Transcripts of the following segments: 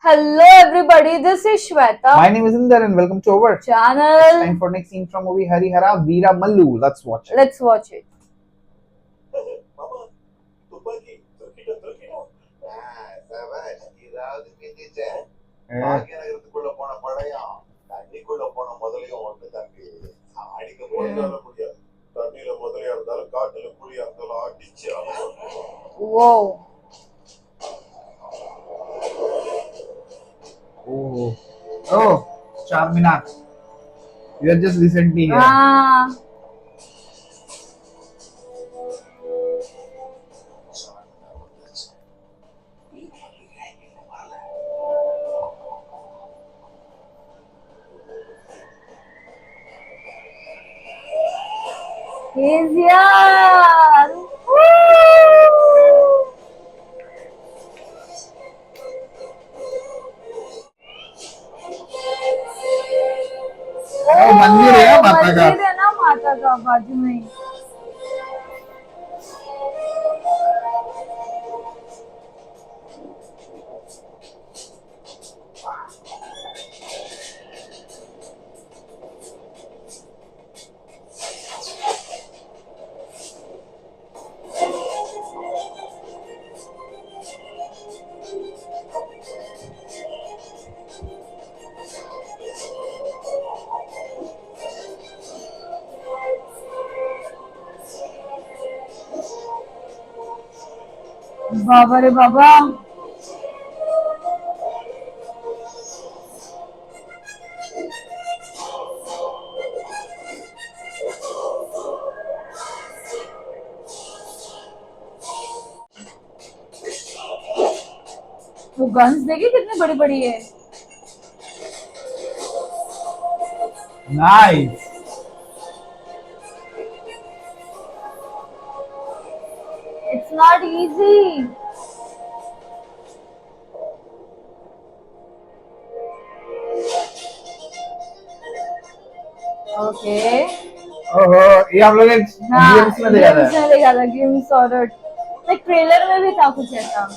Hello everybody, this is Shweta. My name is Inder and welcome to our Channel. It's time for next scene from movie Harihara Veera Mallu. Let's watch it. Let's watch it. Whoa. Oh, Charminar. You are just recently here. He's here. Woo! मंदिर है माता का. मंदिर है ना माता का बाजू में. बाबा रे बाबा. वो गन्स देखिए कितनी बड़ी बड़ी है. Nice. It's not easy. Okay. ओहो, ये हम लोग गेम्स में देखा था. गेम्स और लाइक ट्रेलर में भी था कुछ ऐसा.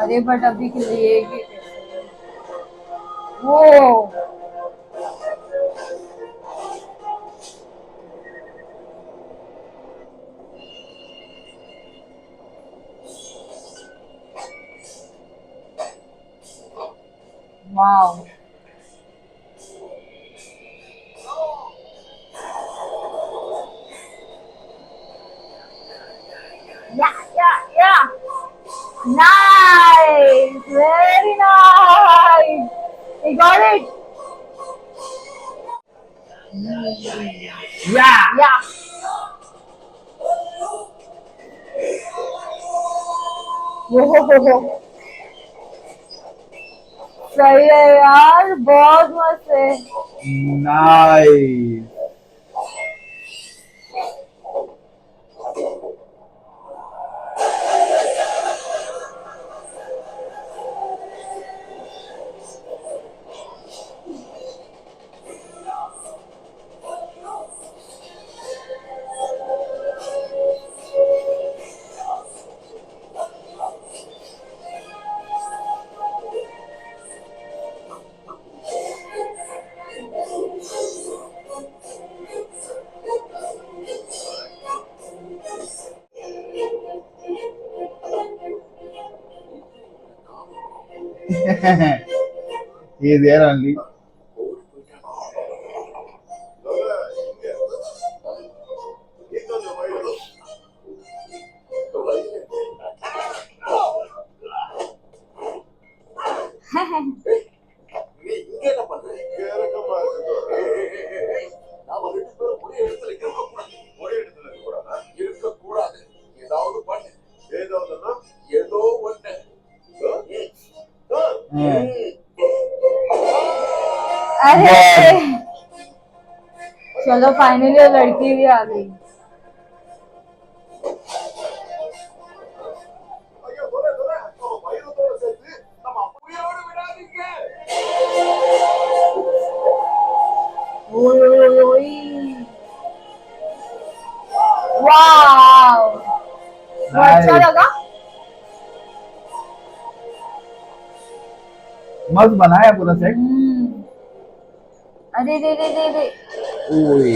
अरे बट अभी के लिए वो wow. Yeah. Nice, very nice. He got it. Yeah. वो सही है यार, बहुत मस्त है. Nice. He is there only. ஏதோ ஒண்ணு अरे चलो फाइनली वो लड़की भी आ गई. ओई वाओ, वो अच्छा लगा. मस्त बनाया पूरा सेट. अरे दे दे दे दे. ओए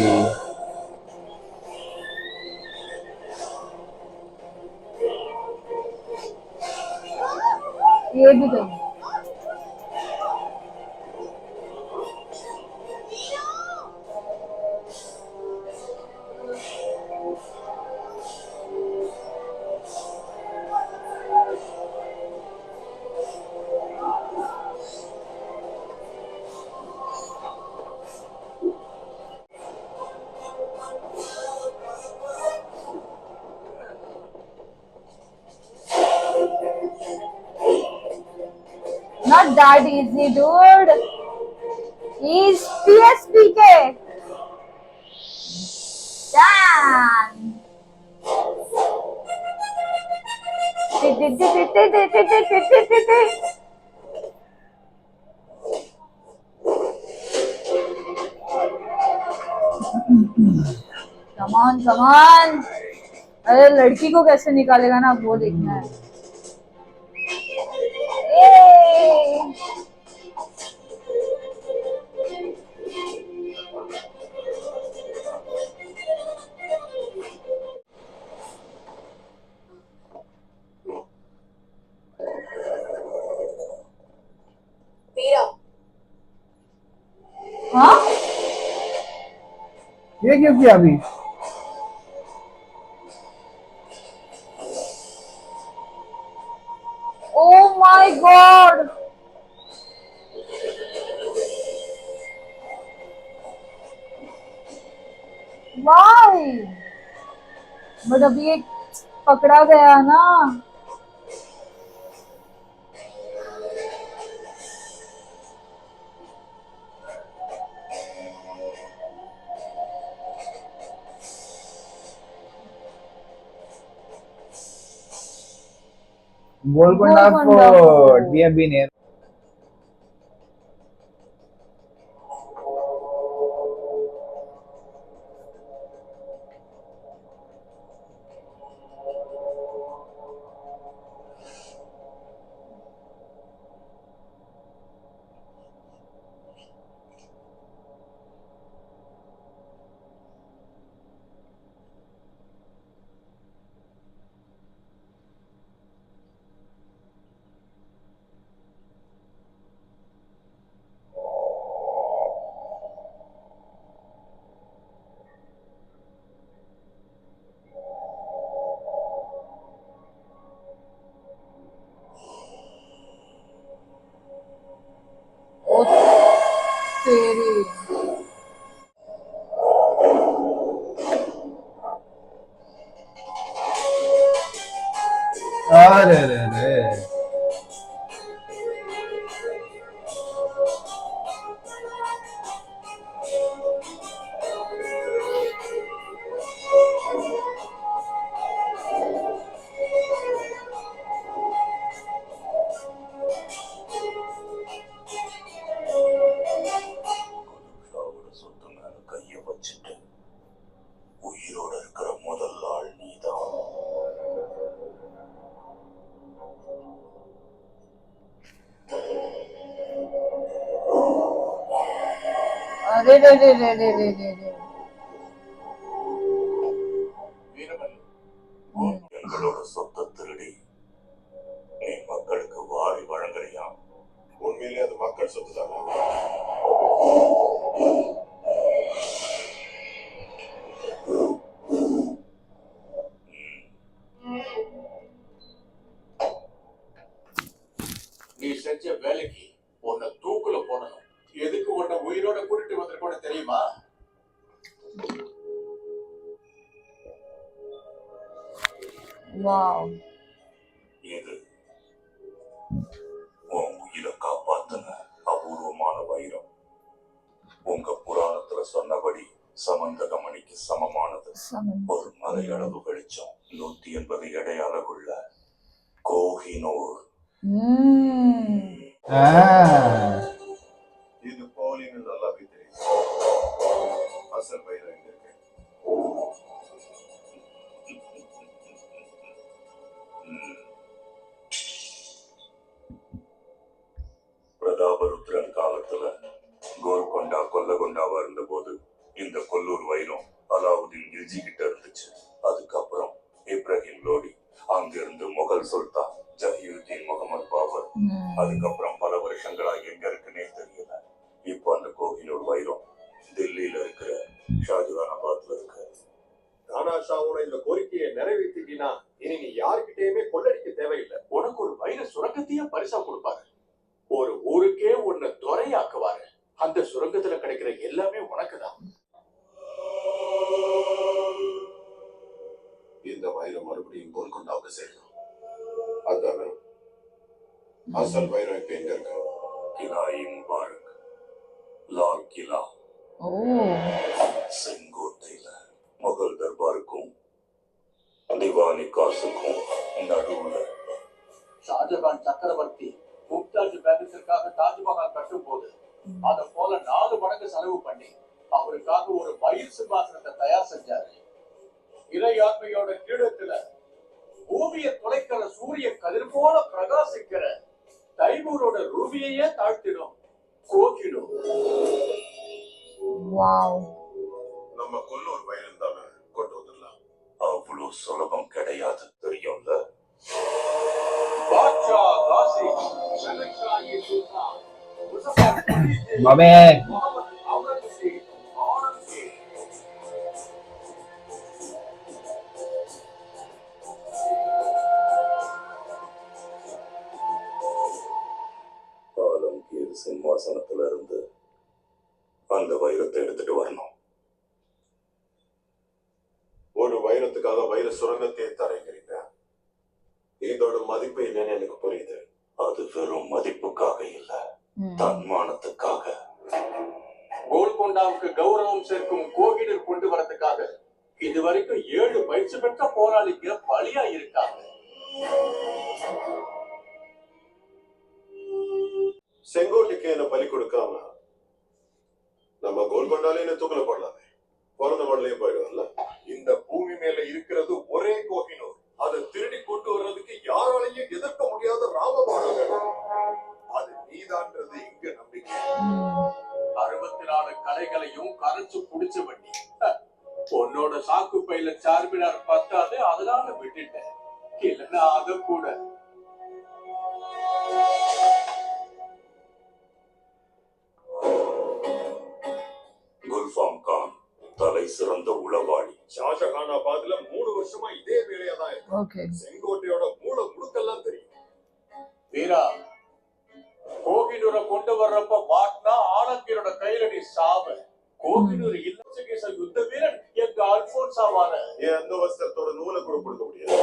ये भी दो. Not that easy, dude. He's PSPK. Damn. Come on, come on. अरे लड़की को कैसे निकालेगा ना, वो देखना है. Yay! हाँ? ये क्यों किया अभी? Oh my God! Why? But अभी एक पकड़ा गया ना. Golconda Golconda Fort. Fort. We have been here. ओ तेरी. अरे अरे अरे. அவரோட சொத்து மேல கைய வச்சுட்டு உயிரோட இருக்கிற முதல் ஆள் நீதான். अरे रे रे रे रे रे रे रे. வீரமணி, எங்களோட சொத்தை திருடி நீ மக்களுக்கு வாரி வழங்குறியா? உண்மையிலே அது மக்கள் சொத்து தானே? நீ செஞ்ச வேலைக்கு உன்னை தூக்குல போடணும். எதுக்கு உன்னை உயிரோட கூட்டிட்டு வந்திருக்கோட தெரியுமா? Wow. இது உன் உயிரை காப்பாற்ற சமந்தகமணிக்கு சமமானது. ஒரு மலையளவு வெளிச்சம், 180 எடை அலகுள்ள கோஹினூர். இது போலின்னு நல்லாவே தெரியும். அசல் வைரம் எங்க இருக்கு? பிரதாபருத்ரன் காலத்துல கோல்கொண்டா கொல்லகொண்டாவா இருந்த போது இந்த கொல்லூர் வைரம் அலாவுதீன் கில்ஜி கிட்ட இருந்துச்சு. அதுக்கப்புறம் இப்ராஹிம் லோடி, அங்கிருந்து முகல் சுல்தான் ஜஹீருதீன் முகமது பாபர், அதுக்கப்புறம் பல வருஷங்களா எங்க இருக்குன்னே தெரியல. இப்போ அந்த கோஹினூர் வைரம் டெல்லியில இருக்கிற ஷாஜகானாபாத்ல இருக்கு. தானாஷாவோட இந்த கோரிக்கையை நிறைவேற்றிட்டீங்கன்னா இனி நீ யாருக்கிட்டயுமே கொள்ளடிக்க தேவையில்லை. உனக்கு ஒரு வைர சுரங்கத்தையே பரிசா கொடுப்பாரு. ஒரு ஊருக்கே உன்னை துறையாக்குவாரு. அந்த சுரங்கத்துல கிடைக்கிற எல்லாமே உனக்குதான். இந்த வைரம் மறுபடியும் கோல்கொண்டாவுக்கு சேரும். அதான அசல் வைரம் இப்ப எங்க இருக்கு? கிலாயி முபாரக், லால் கிலா, செங்கோட்டையில முகல் தர்பாருக்கும் திவானி காசுக்கும் நடுவுல. ஷாஜகான் சக்கரவர்த்தி மும்தாஜ் பேகத்திற்காக தாஜ்மஹால் கட்டும் போது அத போல 4 மடங்கு செலவு பண்ணி அவருக்காக ஒரு மயில் சிம்மாசனத்தை தயார் செஞ்சாரு. இறையாண்மையோட கீழத்துல பூமியை துளைக்கிற சூரிய கதிர் போல பிரகாசிக்கிற தைமூரோட ரூபியையே தாழ்த்திடும் கோகினூர். நம்ம கொல்லூர் வைரம் தானே கொண்டு வந்துடலாம். அவ்வளவு சுலபம் கிடையாது, தெரியும்ல. பாட்ஷா காசி, ஷெஹன்ஷாஹி சுல்தான், முஸஃபர் குலி, மாமே முகமது அவுரங்கசீப், ஆனந்த்கீப். ஆலம்கீர் சிம்மாசனத்துல இருந்து அந்த வைரத்தை எடுத்துட்டு வரணும். ஒரு வைரத்துக்காக வைர சுரங்கத்தை தரீங்க. இதோட மதிப்பு என்னன்னு எனக்கு புரியுது. அது வெறும் மதிப்புக்காக இல்ல, தன்மானத்துக்காக. கோல்கொண்டாவுக்கு கௌரவம் சேர்க்கும் கோகினூர் கொண்டு வரதுக்காக இதுவரைக்கும் 7 பயிற்சி பெற்ற போராளிங்க பலியா இருக்காங்க. செங்கோட்டைக்கு என்ன பலி கொடுக்காம நம்ம கோல்கொண்டாலே தூக்கல போடலாமே. பிறந்த மடலே போயிடும்ல. இந்த பூமி மேல இருக்கிறது ஒரே கோஹினூர். அதை திருடி கொண்டு வர்றதுக்கு யாராலையும் எதிர்க்க முடியாத ராமபாணங்கள். அது நீதான்றது இங்க நம்பிக்கை. 64 கலைகளையும் கரைச்சு புடிச்சு பண்ணி உன்னோட சாக்கு பையில சார்பினார் பத்தாது, அதனால விட்டுட்டேன். இல்லைன்னா அத கூட. குல்ஃபாம் கான் தலை சிறந்த உளவாளி. ஷாஜகானாபாத்ல 3 வருஷமா இதே வேலையா தான் இருக்கு. செங்கோட்டையோட மூளை முழுக்கெல்லாம் தெரியும். வீரா, கோகினூரை கொண்டு வர்றப்ப மாட்டினா ஆலங்கீரோட கையில நீ சாவ. கோகினூர் இல்ல யுத்த வீரன் எங்க அல்போன்சாவான. என் அந்த வஸ்திரத்தோட நூலை கூட கொடுக்க முடியாது.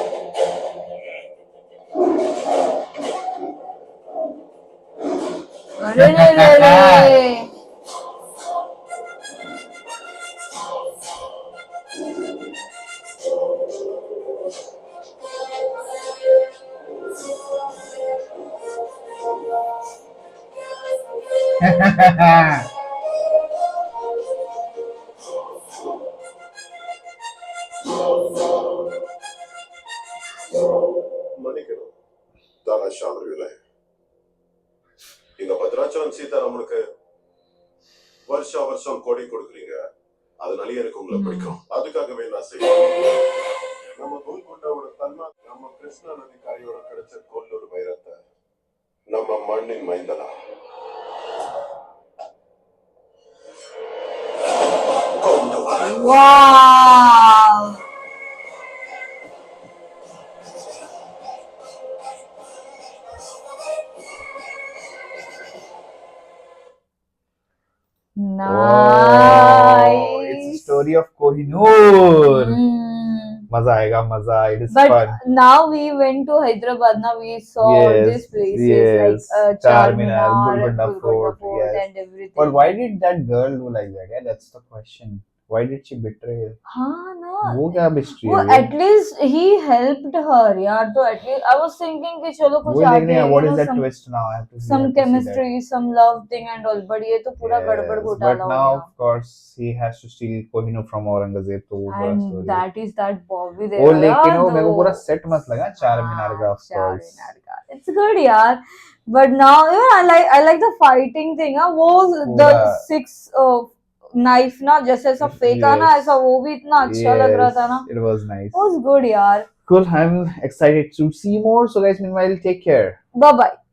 மன்னிக்கணும் தாராஷா அவர்களே. இந்த பத்ராச்சலம் சீதாராமனுக்கு வருஷா வருஷம் கொடை கொடுக்குறீங்க. அதனாலே எனக்கு உங்களை பிடிக்கும். அதுக்காகவே நான் செய்யணும். நம்ம கோல்கொண்டாவோட தன்மா, நம்ம கிருஷ்ணா நதி கரையோட கிடைச்ச கொல்லூர் வைரத்தை நம்ம மண்ணின் மைந்தனா கொண்டு வர. It's a story of Kohinoor. Maza aayega, maza. It is But fun. now we went to Hyderabad. Now we saw these places like Charminar, Golconda Fort, Fort yes. and everything. But why did that girl do like that? Yeah, that's the question. Why did she betray? हाँ ना, वो क्या mystery वो है ये? At least he helped हर यार, तो at least I was thinking कि चलो कुछ वही आगे देखने हैं, what is that some twist now? I have to see, I some have to see that. chemistry, some love thing and all, but ये तो पूरा गड़बड़ Yes, घोटाला but हो now गया। of course he has to steal Kohinoor from Aurangzeb, तो वो बड़ा And story है। that is that Bobby वो Deol लेकिन यार, वो मेरे को दो- पूरा सेट मत लगा चार मीनार का, of चार course. मीनार का, it's good यार, but now I like the fighting thing, हाँ, वो the पूरा- 6 नाइफ ना जैसे ऐसा फेंका ना, Yes. ऐसा वो भी इतना अच्छा लग रहा था ना, It was nice. was good यार। Cool, I'm excited to see more. So guys, meanwhile, take care. Bye bye।